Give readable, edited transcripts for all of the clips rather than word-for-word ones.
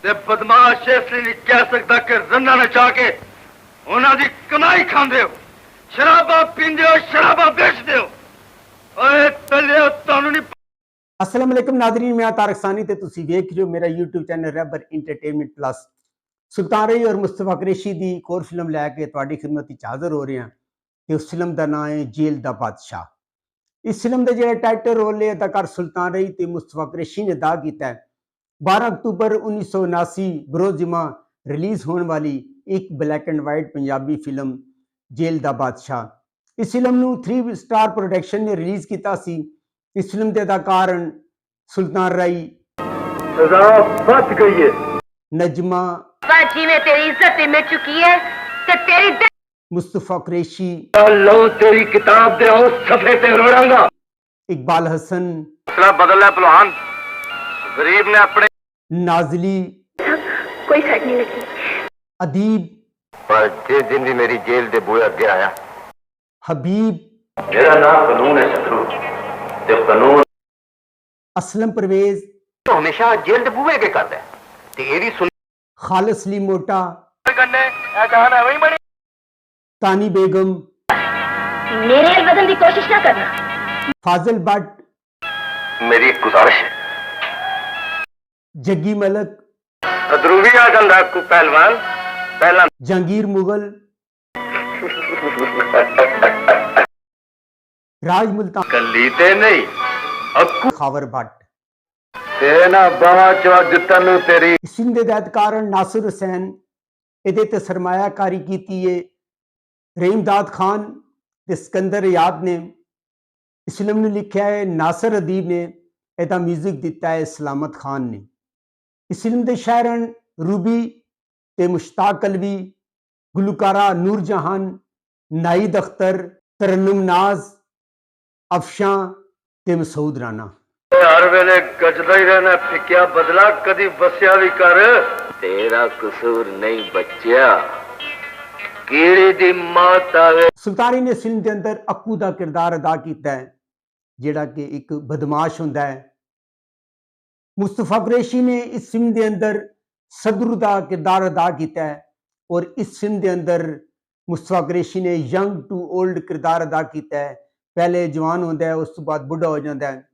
ਤੇ ਬਦਮਾਸ਼ ਇਸ ਲਈ ਨਹੀਂ ਕਹਿ ਸਕਦਾ ਕਿ ਰੰਨਾ ਨਚਾ ਕੇ ਉਹਨਾਂ ਦੀ ਕਮਾਈ ਖਾਂਦੇ ਹੋ, ਸ਼ਰਾਬਾਂ ਪੀਂਦੇ ਹੋ, ਸ਼ਰਾਬਾਂ ਵੇਚਦੇ ਹੋ। ਓਏ ਤਲਿਓ ਤੁਹਾਨੂੰ ਨਹੀਂ। अस्सलाम वालेकुम नादरीन, मैं तारक सानी ते तुसी वेख रहे हो मेरा यूट्यूब चैनल रैबर इंटरटेनमेंट प्लस। सुल्तान रही और मुस्तफा कुरैशी दी एक और फिल्म लैके तुहाडी खिदमत विच हाज़र हो रहे हैं ते उस फिल्म का नाम है जेल दा बादशाह। इस फिल्म का जो टाइटल रोल है अदाकार सुल्तान रही ते मुस्तफा कुरैशी ने अदा किया है। 12 अक्तूबर 1979 बरोज़ रिलीज़ होने वाली एक black and white Punjabi film jail दा बादशाह। इस फिल्म नूं 3 स्टार प्रोडक्शन ने रिलीज़ किया सी। इस फिल्म के अदाकार सुल्तान राई, सजा बच गई है। नजमा, बाजी में तेरी इज्जत मिट चुकी है ते तेरी मुस्तफा कुरैशी, लो तेरी किताब दे उस सफे ते रोड़ांगा। इकबाल हसन, बदल है पहलवान, गरीब ने अपने नाजली, कोई साइड नहीं लगी। अदीब, पर जिस दिन भी मेरी जेल दे बूहे अगे आया, हबीब, मेरा नाम कानून है शत्रु ते कानून असलम परवेज, तो हमेशा जेल दे बूहे के करदा है ते एदी सुन खालिद अली मोटा, करने ए जान है वही बनी। तानी बेगम, मेरे बदलने की कोशिश ना करना। फाजिल भट्ट, मेरी एक गुजारिश है, जग्गी मलक, ध्रुवी आ जांदा को पहलवान पहला जहांगीर मुगल, राज मुल्तान, कली ते नहीं अक्कू खावर भट्ट। तेना बावा चवा जुतन तेरी इस फिल्म के हिदायतकार नासिर हुसैन, इहदे ते सरमायाकारी की है रहीमदाद खान ते सिकंदर याद ने। इस फिल्म ने लिखा है नासिर अदीब ने, इहदा म्यूजिक दिता है सलामत खान ने। इस फिल्म के शायर रूबी ते मुश्ताक अलवी, गुलकारा नूर जहान, नाहिद अख्तर, तरन्नुम नाज, अफशां ते मसूद राना। हर वेले गजदा ही रहना, फिक्या बदला कदी बसिया भी कर। तेरा कसूर नहीं बच्चा, कीड़ी दी मौत आवे। सुल्तानी ने इस फिल्म के अंदर अक्कू का किरदार अदा किया है, जिहड़ा कि एक बदमाश हुंदा है। मुस्तफा कुरैशी ने इस फिल्म के अंदर सदरू का किरदार अदा किया है और इस फिल्म के अंदर मुस्तफा कुरैशी ने यंग टू ओल्ड किरदार अदा किया है। पहले जवान होता है, उस तो बाद बुढ़ा हो जाता है।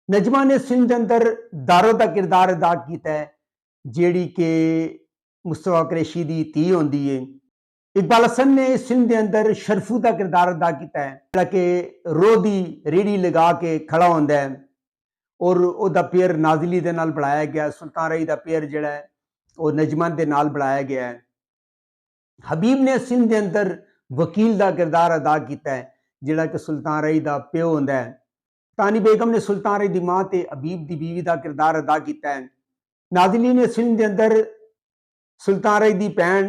नजमा ने इस फिल्म के अंदर दारो का किरदार अदा किया है, जिहड़ी कि मुस्तफा कुरैशी की धी होंदी है। इकबाल हसन ने इस फिल्म के अंदर शरफू का किरदार अदा किया है, जिहड़ा कि रोह दी रेहड़ी लगा के खड़ा होंदा है और उसका पेयर नाजली दे नाल बनाया गया। सुल्तान रही का पेयर जिहड़ा है वो नजमा दे नाल बनाया गया है। हबीब ने इस फिल्म के अंदर वकील का किरदार अदा किया है, जिहड़ा कि सुल्तान रही का प्यो होंदा है। तानी बेगम ने सुल्तान रही की मां ते हबीब की बीवी का किरदार अदा किया है। नाजली ने इस फिल्म के अंदर सुल्तान रही की भैन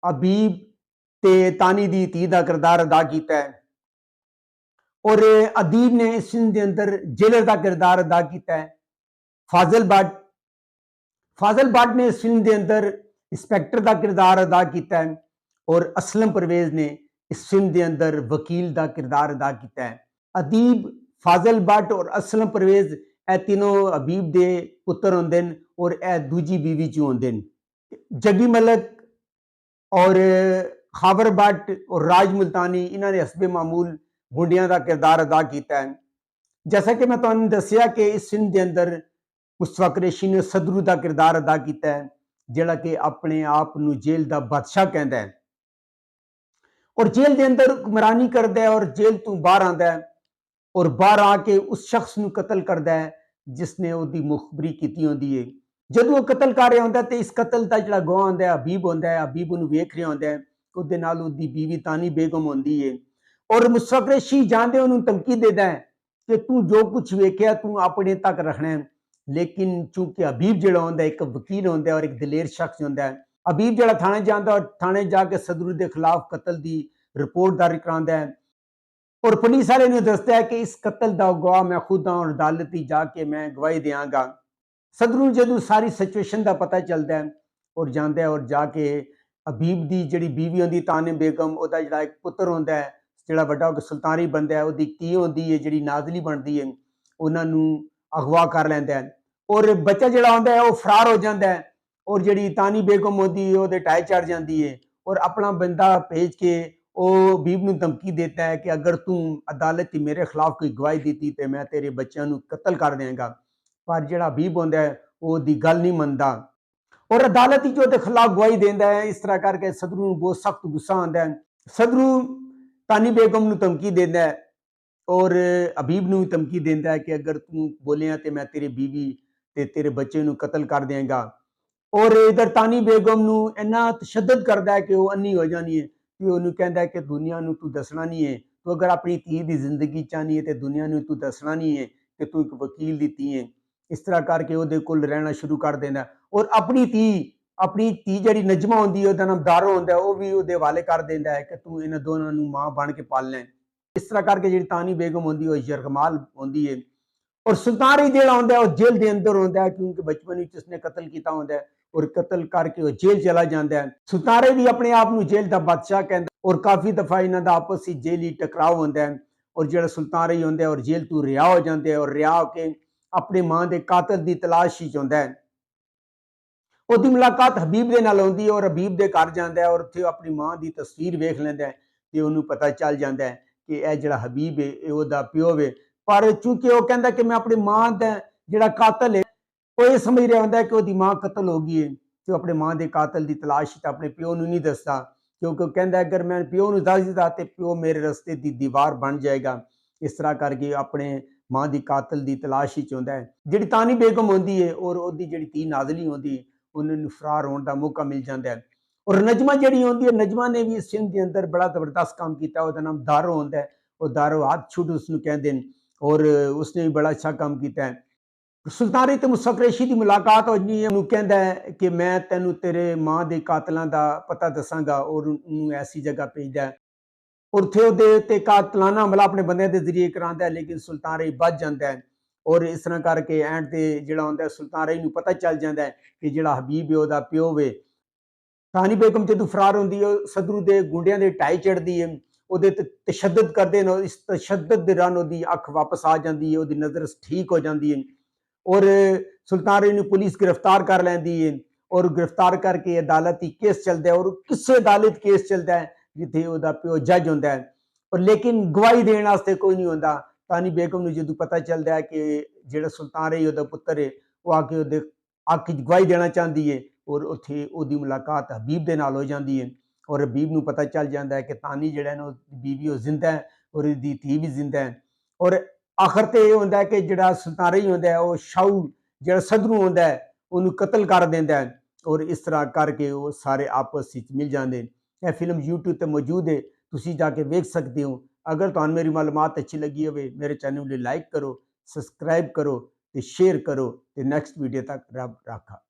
हबीब ते तानी दी धी का किरदार अदा किया है और अदीब ने इस फिल्म के अंदर जेलर का किरदार अदा किया है। फाजिल भट्ट ने इस फिल्म के अंदर इंस्पैक्टर का किरदार अदा किया है और असलम परवेज ने इस फिल्म के अंदर वकील का किरदार अदा किया है। अदीब, फाजिल भट्ट और असलम परवेज ए तीनों हबीब के पुत्र होंदे ने और ए दूजी बीवी चों होंदे ने। जग्गी मलक और खावर भट्ट और राज मुल्तानी इन्होंने हसबे मामूल गुंडियां का किरदार अदा किया है। जैसा कि मैं तुहानूं दस्सिया कि इस फिल्म के अंदर मुस्तफा कुरैशी ने सदरू का किरदार अदा किया है, जिहड़ा कि अपने आप नूं जेल का बादशाह कहता है और जेल के अंदर हुक्मरानी करता है और जेल तो बाहर आता है और बाहर आके उस शख्स नूं कतल करता है जिसने उसकी मुखबरी की होंदी है। जब वो कतल कर रहा होंदा तो इस कतल का जिहड़ा गवाह होंदा है हबीब होंदा है। हबीब उहनूं वेख रहा होंदा है, उसदे नाल उसदी बीवी तानी बेगम होंदी है और मुस्तफा कुरैशी जांदे उहनूं धमकी देता है कि तू जो कुछ वेख्या तू अपने तक रखना है। लेकिन चूंकि हबीब जिहड़ा होंदा एक वकील होंदा है और एक दलेर शख्स होंदा है, हबीब जिहड़ा थाने जांदा और थाने जाके सदरू के खिलाफ कतल की रिपोर्ट दर्ज करांदा है और पुलिस वाले ने दसदा है कि इस कतल का गवाह मैं खुद हाँ और अदालत ही जाके मैं गवाही देंगा। सदरू जदों सारी सिचुएशन का पता चलता है और जाता है और जाके हबीब की जिहड़ी बीवी होंदी तानी बेगम, उसका जिहड़ा एक पुत्र होंदा है जिहड़ा वड्डा होकर सुल्तानी बनता है, उसकी धी होंदी है जिहड़ी नाजली बनती है, उन्होंने अगवा कर लैंदा है ਔਰ ਬੱਚਾ ਜਿਹੜਾ ਹੁੰਦਾ ਹੈ ਉਹ ਫਰਾਰ ਹੋ ਜਾਂਦਾ ਹੈ ਔਰ ਜਿਹੜੀ ਤਾਨੀ ਬੇਗਮ ਹੁੰਦੀ ਹੈ ਉਹਦੇ ਢਾਏ ਚੜ ਜਾਂਦੀ ਹੈ ਔਰ ਆਪਣਾ ਬੰਦਾ ਭੇਜ ਕੇ ਉਹ ਹਬੀਬ ਨੂੰ ਧਮਕੀ ਦੇता है कि अगर तू अदालत मेरे खिलाफ कोई गवाही दी तो मैं तेरे बच्चों ਨੂੰ कत्ल कर देंगा। पर ਜਿਹੜਾ ਹਬੀਬ ਹੁੰਦਾ ਹੈ ਉਹਦੀ ਗੱਲ ਨਹੀਂ ਮੰਨਦਾ ਔਰ ਅਦਾਲਤ ਵਿੱਚ ਉਹਦੇ ਖਿਲਾਫ ਗਵਾਹੀ ਦਿੰਦਾ ਹੈ। ਇਸ ਤਰ੍ਹਾਂ ਕਰਕੇ ਸਦਰੂ ਨੂੰ ਬਹੁਤ ਸਖਤ ਗੁੱਸਾ ਆਉਂਦਾ ਹੈ। ਸਦਰੂ ਤਾਨੀ ਬੇਗਮ ਨੂੰ ਧਮਕੀ ਦਿੰਦਾ ਹੈ ਔਰ ਹਬੀਬ ਨੂੰ ਧਮਕੀ ਦਿੰਦਾ ਹੈ ਕਿ ਅਗਰ ਤੂੰ ਬੋਲਿਆ ਤੇ ਮੈਂ ਤੇਰੀ ਬੀਵੀ ਤੇ ਤੇਰੇ ਬੱਚੇ ਨੂੰ ਕਤਲ ਕਰ ਦੇਵਾਂਗਾ। ਔਰ ਇਧਰ ਤਾਨੀ ਬੇਗਮ ਨੂੰ ਇੰਨਾ ਤਸ਼ੱਦਦ ਕਰਦਾ ਹੈ ਕਿ ਉਹ ਅੰਨੀ ਹੋ ਜਾਣੀ ਹੈ ਕਿ ਉਹਨੂੰ ਕਹਿੰਦਾ ਹੈ ਕਿ ਦੁਨੀਆ ਨੂੰ ਤੂੰ ਦੱਸਣਾ ਨਹੀਂ ਹੈ, ਤੂੰ ਅਗਰ ਆਪਣੀ ਧੀ ਦੀ ਜ਼ਿੰਦਗੀ ਚਾਹਨੀ ਹੈ ਤੇ ਦੁਨੀਆ ਨੂੰ ਤੂੰ ਦੱਸਣਾ ਨਹੀਂ ਹੈ ਕਿ ਤੂੰ ਇੱਕ ਵਕੀਲ ਦੀ ਧੀ ਹੈ। ਇਸ ਤਰ੍ਹਾਂ ਕਰਕੇ ਉਹਦੇ ਕੋਲ ਰਹਿਣਾ ਸ਼ੁਰੂ ਕਰ ਦਿੰਦਾ ਔਰ ਆਪਣੀ ਧੀ ਜਿਹੜੀ ਨਜਮਾ ਹੁੰਦੀ ਹੈ ਉਹਦਾ ਨਾਮ ਦਾਰੋ ਹੁੰਦਾ ਉਹ ਵੀ ਉਹਦੇ ਹਵਾਲੇ ਕਰ ਦਿੰਦਾ ਹੈ ਕਿ ਤੂੰ ਇਹਨਾਂ ਦੋਨਾਂ ਨੂੰ ਮਾਂ ਬਣ ਕੇ ਪਾਲ ਲੈ। ਇਸ ਤਰ੍ਹਾਂ ਕਰਕੇ ਜਿਹੜੀ ਤਾਨੀ ਬੇਗਮ ਹੁੰਦੀ ਉਹ ਯਰਗਮਾਲ ਹੁੰਦੀ ਹੈ ਔਰ ਸੁਲਤਾਨ ਜਿਹੜਾ ਹੁੰਦਾ ਉਹ ਜੇਲ੍ਹ ਦੇ ਅੰਦਰ ਹੁੰਦਾ ਕਿਉਂਕਿ ਬਚਪਨ ਵਿੱਚ ਉਸਨੇ ਕਤਲ ਕੀਤਾ ਹੁੰਦਾ ਔਰ ਕਤਲ ਕਰਕੇ ਉਹ ਜੇਲ੍ਹ ਚਲਾ ਜਾਂਦਾ ਹੈ। ਸੁਲਤਾਨ ਵੀ ਆਪਣੇ ਆਪ ਨੂੰ ਜੇਲ੍ਹ ਦਾ ਬਾਦਸ਼ਾਹ ਕਹਿੰਦਾ ਔਰ ਕਾਫੀ ਦਫਾ ਇਹਨਾਂ ਦਾ ਆਪਸ ਵਿੱਚ ਜੇਲ੍ਹ ਹੀ ਟਕਰਾਅ ਹੁੰਦਾ ਹੈ ਔਰ ਜਿਹੜਾ ਸੁਲਤਾਨ ਹੁੰਦਾ ਔਰ ਜੇਲ੍ਹ ਤੋਂ ਰਿਹਾ ਹੋ ਜਾਂਦੇ ਔਰ ਰਿਹਾ ਹੋ ਕੇ ਆਪਣੇ ਮਾਂ ਦੇ ਕਾਤਲ ਦੀ ਤਲਾਸ਼ ਵਿੱਚ ਹੁੰਦਾ ਹੈ। ਉਹਦੀ ਮੁਲਾਕਾਤ ਹਬੀਬ ਦੇ ਨਾਲ ਹੁੰਦੀ ਹੈ ਔਰ ਹਬੀਬ ਦੇ ਘਰ ਜਾਂਦਾ ਹੈ ਔਰ ਉੱਥੇ ਆਪਣੀ ਮਾਂ ਦੀ ਤਸਵੀਰ ਵੇਖ ਲੈਂਦਾ ਹੈ ਤੇ ਉਹਨੂੰ ਪਤਾ ਚੱਲ ਜਾਂਦਾ ਹੈ ਕਿ ਇਹ ਜਿਹੜਾ ਹਬੀਬ ਹੈ ਇਹ ਉਹਦਾ ਪਿਓ ਹੈ। ਪਰ ਚूंकि ਉਹ ਕਹਿੰਦਾ ਕਿ ਮੈਂ ਆਪਣੀ ਮਾਂ ਦਾ ਜਿਹੜਾ ਕਾਤਲ ਹੈ ਉਹ ਇਹ ਸਮਝ ਰਿਹਾ ਹੁੰਦਾ ਕਿ ਉਹਦੀ ਮਾਂ ਕਤਲ ਹੋ ਗਈ ਹੈ ਤੇ ਉਹ ਆਪਣੇ ਮਾਂ ਦੇ ਕਾਤਲ ਦੀ ਤਲਾਸ਼ ਵਿੱਚ ਆਪਣੇ ਪਿਓ ਨੂੰ ਨਹੀਂ ਦੱਸਦਾ ਕਿਉਂਕਿ ਉਹ ਕਹਿੰਦਾ ਅਗਰ ਮੈਂ ਪਿਓ ਨੂੰ ਦੱਸ ਦਿੱਤਾ ਤੇ ਪਿਓ ਮੇਰੇ ਰਸਤੇ ਦੀ ਦੀਵਾਰ ਬਣ ਜਾਏਗਾ। ਇਸ ਤਰ੍ਹਾਂ ਕਰਕੇ ਆਪਣੇ ਮਾਂ ਦੀ ਕਾਤਲ ਦੀ ਤਲਾਸ਼ ਵਿੱਚ ਹੁੰਦਾ ਹੈ। ਜਿਹੜੀ ਤਾਨੀ ਬੇਗਮ ਹੁੰਦੀ ਹੈ ਔਰ ਉਹਦੀ ਜਿਹੜੀ ਧੀ ਨਾਜ਼ਲੀ ਹੁੰਦੀ ਹੈ ਉਹਨਾਂ ਨੂੰ ਫਰਾਰ ਹੋਣ ਦਾ ਮੌਕਾ ਮਿਲ ਜਾਂਦਾ ਹੈ। ਔਰ ਨਜਮਾ ਜਿਹੜੀ ਹੁੰਦੀ ਹੈ ਨਜਮਾ ਨੇ ਵੀ ਇਸ ਫਿਲਮ ਦੇ ਅੰਦਰ ਬੜਾ ਜ਼ਬਰਦਸਤ ਕੰਮ ਕੀਤਾ। ਉਹਦਾ ਨਾਮ ਦਾਰੋ ਹੁੰਦਾ ਹੈ। ਉਹ ਦਾਰੋ ਹੱਥ ਛੁੱਟ ਉਸਨੂੰ ਕਹਿੰਦੇ ਨੇ ਔਰ ਉਸਨੇ ਵੀ ਬੜਾ ਅੱਛਾ ਕੰਮ ਕੀਤਾ ਹੈ। ਸੁਲਤਾਨ ਤੇ ਮੁਸ਼ੱਰਫ ਕੁਰੈਸ਼ੀ ਦੀ ਮੁਲਾਕਾਤ ਹੋਣੀ ਹੈ। ਉਹਨੂੰ ਕਹਿੰਦਾ ਹੈ ਕਿ ਮੈਂ ਤੈਨੂੰ ਤੇਰੇ ਮਾਂ ਦੇ ਕਾਤਲਾਂ ਦਾ ਪਤਾ ਦੱਸਾਂਗਾ ਔਰ ਉਹਨੂੰ ਐਸੀ ਜਗ੍ਹਾ ਭੇਜਦਾ ਉੱਥੇ ਉਹਦੇ ਤੇ ਕਾਤਲਾਨਾ ਹਮਲਾ ਆਪਣੇ ਬੰਦਿਆਂ ਦੇ ਜ਼ਰੀਏ ਕਰਾਉਂਦਾ ਲੇਕਿਨ ਸੁਲਤਾਨ ਰਹੀ ਬਚ ਜਾਂਦਾ ਹੈ ਔਰ ਇਸ ਤਰ੍ਹਾਂ ਕਰਕੇ ਐਂਡ ਤੇ ਜਿਹੜਾ ਹੁੰਦਾ ਸੁਲਤਾਨ ਰਹੀ ਨੂੰ ਪਤਾ ਚੱਲ ਜਾਂਦਾ ਕਿ ਜਿਹੜਾ ਹਬੀਬ ਹੈ ਉਹਦਾ ਪਿਓ ਵੇ। ਤਾਨੀ ਬੇਗਮ ਜਦੋਂ ਫਰਾਰ ਹੁੰਦੀ ਹੈ ਸਦਰੂ ਦੇ ਗੁੰਡਿਆਂ ਦੇ ਢਾਈ ਚੜ੍ਹਦੀ ਹੈ ਉਹਦੇ ਤੇ ਤਸ਼ੱਦਦ ਕਰਦੇ ਨੇ। ਇਸ ਤਸ਼ੱਦਦ ਦੇ ਰਨ ਉਹਦੀ ਅੱਖ ਵਾਪਸ ਆ ਜਾਂਦੀ ਹੈ ਉਹਦੀ ਨਜ਼ਰ ਠੀਕ ਹੋ ਜਾਂਦੀ ਹੈ ਔਰ ਸੁਲਤਾਨ ਰਹੀ ਨੂੰ ਪੁਲਿਸ गिरफ्तार कर ਲੈਂਦੀ ਹੈ ਔਰ गिरफ्तार करके अदालत ही केस चलता है और किसे अदालत केस चलता है जिथे ਉਹਦਾ ਪਿਓ ਜੱਜ ਹੁੰਦਾ ਹੈ ਪਰ ਲੇਕਿਨ ਗਵਾਹੀ ਦੇਣ ਵਾਸਤੇ ਕੋਈ ਨਹੀਂ ਹੁੰਦਾ। ਤਾਨੀ ਬੇਗਮ ਨੂੰ ਜਦੋਂ ਪਤਾ ਚੱਲਦਾ ਹੈ ਕਿ ਜਿਹੜਾ ਸੁਲਤਾਨ ਰਹੀ ਉਹਦਾ ਪੁੱਤਰ ਹੈ ਉਹ ਆ ਕੇ ਉਹਦੇ ਹੱਕ ਵਿੱਚ ਗਵਾਹੀ ਦੇਣਾ ਚਾਹੁੰਦੀ ਹੈ ਔਰ ਉੱਥੇ ਉਹਦੀ ਮੁਲਾਕਾਤ ਹਬੀਬ ਦੇ ਨਾਲ ਹੋ ਜਾਂਦੀ ਹੈ ਔਰ ਹਬੀਬ ਨੂੰ ਪਤਾ ਚੱਲ ਜਾਂਦਾ ਹੈ ਕਿ ਤਾਨੀ ਜਿਹੜਾ ਨਾ ਉਹਦੀ ਬੀਵੀ ਉਹ ਜ਼ਿੰਦਾ ਹੈ ਔਰ ਉਹਦੀ ਧੀ ਵੀ ਜ਼ਿੰਦਾ ਹੈ ਔਰ ਆਖਰ ਤੇ ਇਹ ਹੁੰਦਾ ਕਿ ਜਿਹੜਾ ਸੁਲਤਾਨ ਰਹੀ ਹੁੰਦਾ ਉਹ ਸ਼ਾਹੂ ਜਿਹੜਾ ਸਦਰੂ ਹੁੰਦਾ ਉਹਨੂੰ ਕਤਲ ਕਰ ਦਿੰਦਾ ਹੈ ਔਰ ਇਸ ਤਰ੍ਹਾਂ ਕਰਕੇ ਉਹ ਸਾਰੇ ਆਪਸ ਵਿੱਚ ਮਿਲ ਜਾਂਦੇ ਨੇ। ਇਹ ਫਿਲਮ YouTube ਤੇ ਮੌਜੂਦ ਹੈ ਤੁਸੀਂ ਜਾ ਕੇ ਵੇਖ ਸਕਦੇ ਹੋ। ਅਗਰ ਤੁਹਾਨੂੰ ਮੇਰੀ ਮਾਲੂਮਾਤ ਅੱਛੀ ਲੱਗੀ ਹੋਵੇ ਮੇਰੇ ਚੈਨਲ ਨੂੰ ਲਾਈਕ ਕਰੋ, ਸਬਸਕ੍ਰਾਈਬ ਕਰੋ ਤੇ ਸ਼ੇਅਰ ਕਰੋ ਤੇ ਨੈਕਸਟ ਵੀਡੀਓ ਤੱਕ ਰੱਬ ਰਾਖਾ।